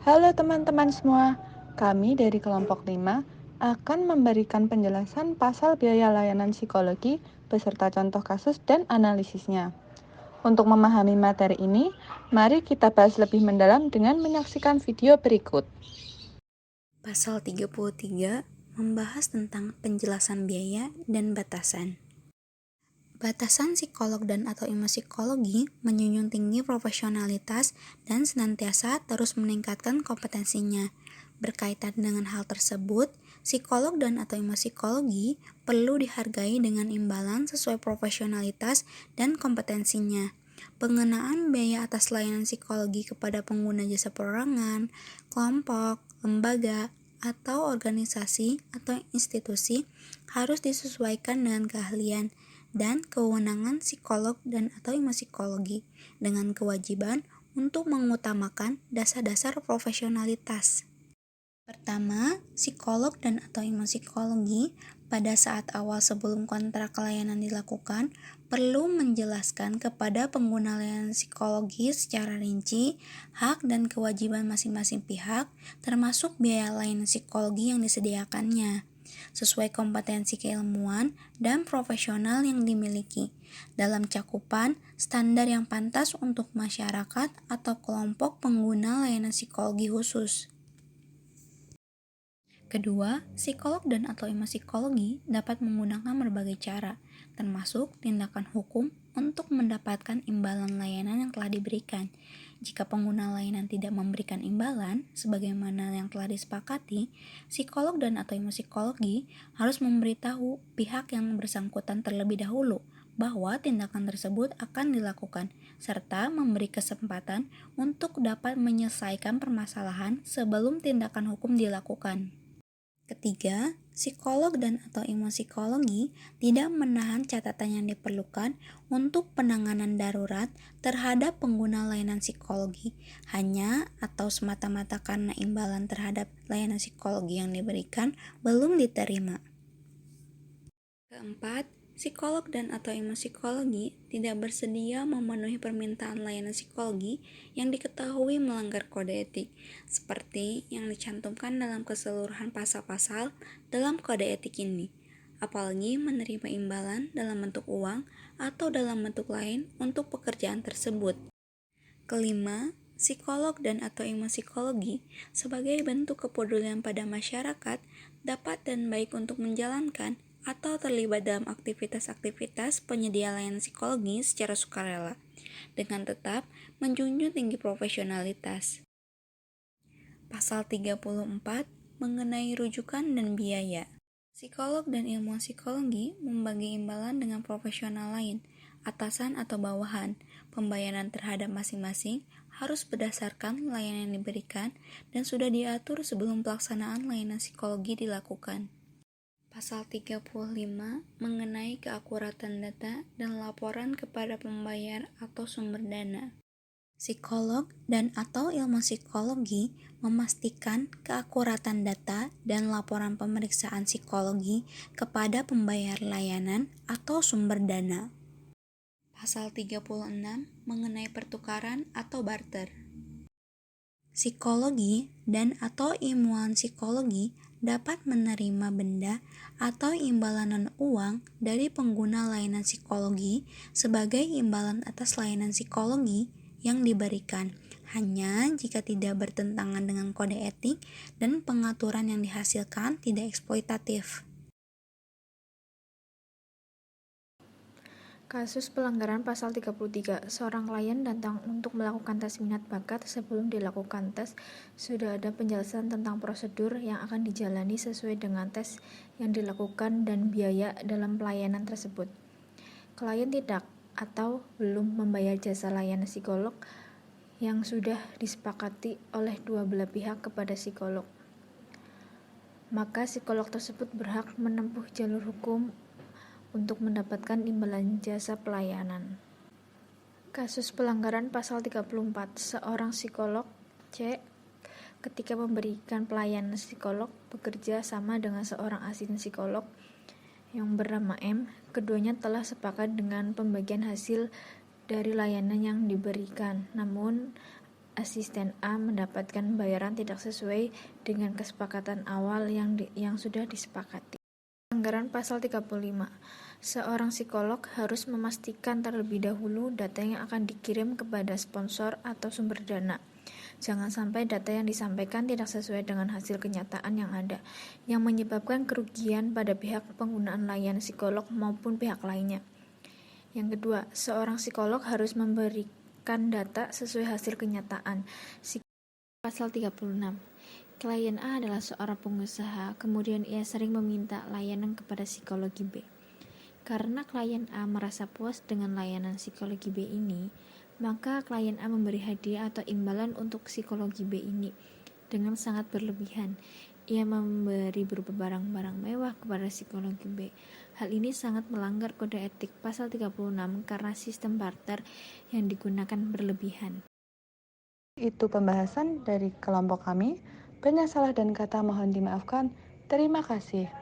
Halo teman-teman semua, kami dari kelompok 5 akan memberikan penjelasan pasal biaya layanan psikologi beserta contoh kasus dan analisisnya. Untuk memahami materi ini, mari kita bahas lebih mendalam dengan menyaksikan video berikut. Pasal 33 membahas tentang penjelasan biaya dan batasan. Batasan psikolog dan atau ilmu psikologi menjunjung tinggi profesionalitas dan senantiasa terus meningkatkan kompetensinya. Berkaitan dengan hal tersebut, psikolog dan atau ilmu psikologi perlu dihargai dengan imbalan sesuai profesionalitas dan kompetensinya. Pengenaan biaya atas layanan psikologi kepada pengguna jasa perorangan, kelompok, lembaga, atau organisasi atau institusi harus disesuaikan dengan keahlian dan kewenangan psikolog dan atau ilmu psikologi dengan kewajiban untuk mengutamakan dasar-dasar profesionalitas. Pertama, psikolog dan atau ilmu psikologi pada saat awal sebelum kontrak layanan dilakukan perlu menjelaskan kepada pengguna layanan psikologi secara rinci hak dan kewajiban masing-masing pihak termasuk biaya layanan psikologi yang disediakannya sesuai kompetensi keilmuan dan profesional yang dimiliki dalam cakupan standar yang pantas untuk masyarakat atau kelompok pengguna layanan psikologi khusus. Kedua, psikolog dan atau ilmu psikologi dapat menggunakan berbagai cara, termasuk tindakan hukum untuk mendapatkan imbalan layanan yang telah diberikan. Jika pengguna layanan tidak memberikan imbalan, sebagaimana yang telah disepakati, psikolog dan atau ilmu psikologi harus memberitahu pihak yang bersangkutan terlebih dahulu bahwa tindakan tersebut akan dilakukan, serta memberi kesempatan untuk dapat menyelesaikan permasalahan sebelum tindakan hukum dilakukan. Ketiga, psikolog dan atau ilmu psikologi tidak menahan catatan yang diperlukan untuk penanganan darurat terhadap pengguna layanan psikologi hanya atau semata-mata karena imbalan terhadap layanan psikologi yang diberikan belum diterima. Keempat, psikolog dan atau ilmu psikologi tidak bersedia memenuhi permintaan layanan psikologi yang diketahui melanggar kode etik, seperti yang dicantumkan dalam keseluruhan pasal-pasal dalam kode etik ini, apalagi menerima imbalan dalam bentuk uang atau dalam bentuk lain untuk pekerjaan tersebut. Kelima, psikolog dan atau ilmu psikologi sebagai bentuk kepedulian pada masyarakat dapat dan baik untuk menjalankan atau terlibat dalam aktivitas-aktivitas penyedia layanan psikologi secara sukarela, dengan tetap menjunjung tinggi profesionalitas. Pasal 34 mengenai rujukan dan biaya. Psikolog dan ilmuwan psikologi membagi imbalan dengan profesional lain, atasan atau bawahan. Pembayaran terhadap masing-masing harus berdasarkan layanan yang diberikan dan sudah diatur sebelum pelaksanaan layanan psikologi dilakukan. Pasal 35 mengenai keakuratan data dan laporan kepada pembayar atau sumber dana. Psikolog dan atau ilmu psikologi memastikan keakuratan data dan laporan pemeriksaan psikologi kepada pembayar layanan atau sumber dana. Pasal 36 mengenai pertukaran atau barter. Psikologi dan atau ilmuwan psikologi dapat menerima benda atau imbalan uang dari pengguna layanan psikologi sebagai imbalan atas layanan psikologi yang diberikan, hanya jika tidak bertentangan dengan kode etik dan pengaturan yang dihasilkan tidak eksploitatif. Kasus pelanggaran pasal 33, seorang klien datang untuk melakukan tes minat bakat. Sebelum dilakukan tes, sudah ada penjelasan tentang prosedur yang akan dijalani sesuai dengan tes yang dilakukan dan biaya dalam pelayanan tersebut. Klien tidak atau belum membayar jasa layanan psikolog yang sudah disepakati oleh dua belah pihak kepada psikolog, maka psikolog tersebut berhak menempuh jalur hukum untuk mendapatkan imbalan jasa pelayanan. Kasus pelanggaran pasal 34, seorang psikolog C ketika memberikan pelayanan psikolog bekerja sama dengan seorang asisten psikolog yang bernama M. Keduanya telah sepakat dengan pembagian hasil dari layanan yang diberikan. Namun, asisten A mendapatkan bayaran tidak sesuai dengan kesepakatan awal yang sudah disepakati. Pelanggaran pasal 35. Seorang psikolog harus memastikan terlebih dahulu data yang akan dikirim kepada sponsor atau sumber dana. Jangan sampai data yang disampaikan tidak sesuai dengan hasil kenyataan yang ada, yang menyebabkan kerugian pada pihak penggunaan layanan psikolog maupun pihak lainnya. Yang kedua, seorang psikolog harus memberikan data sesuai hasil kenyataan. Pasal 36. Klien A adalah seorang pengusaha, kemudian ia sering meminta layanan kepada psikologi B. Karena klien A merasa puas dengan layanan psikologi B ini, maka klien A memberi hadiah atau imbalan untuk psikologi B ini dengan sangat berlebihan. Ia memberi berupa barang-barang mewah kepada psikologi B. Hal ini sangat melanggar kode etik pasal 36 karena sistem barter yang digunakan berlebihan. Itu pembahasan dari kelompok kami. Banyak salah dan kata mohon dimaafkan. Terima kasih.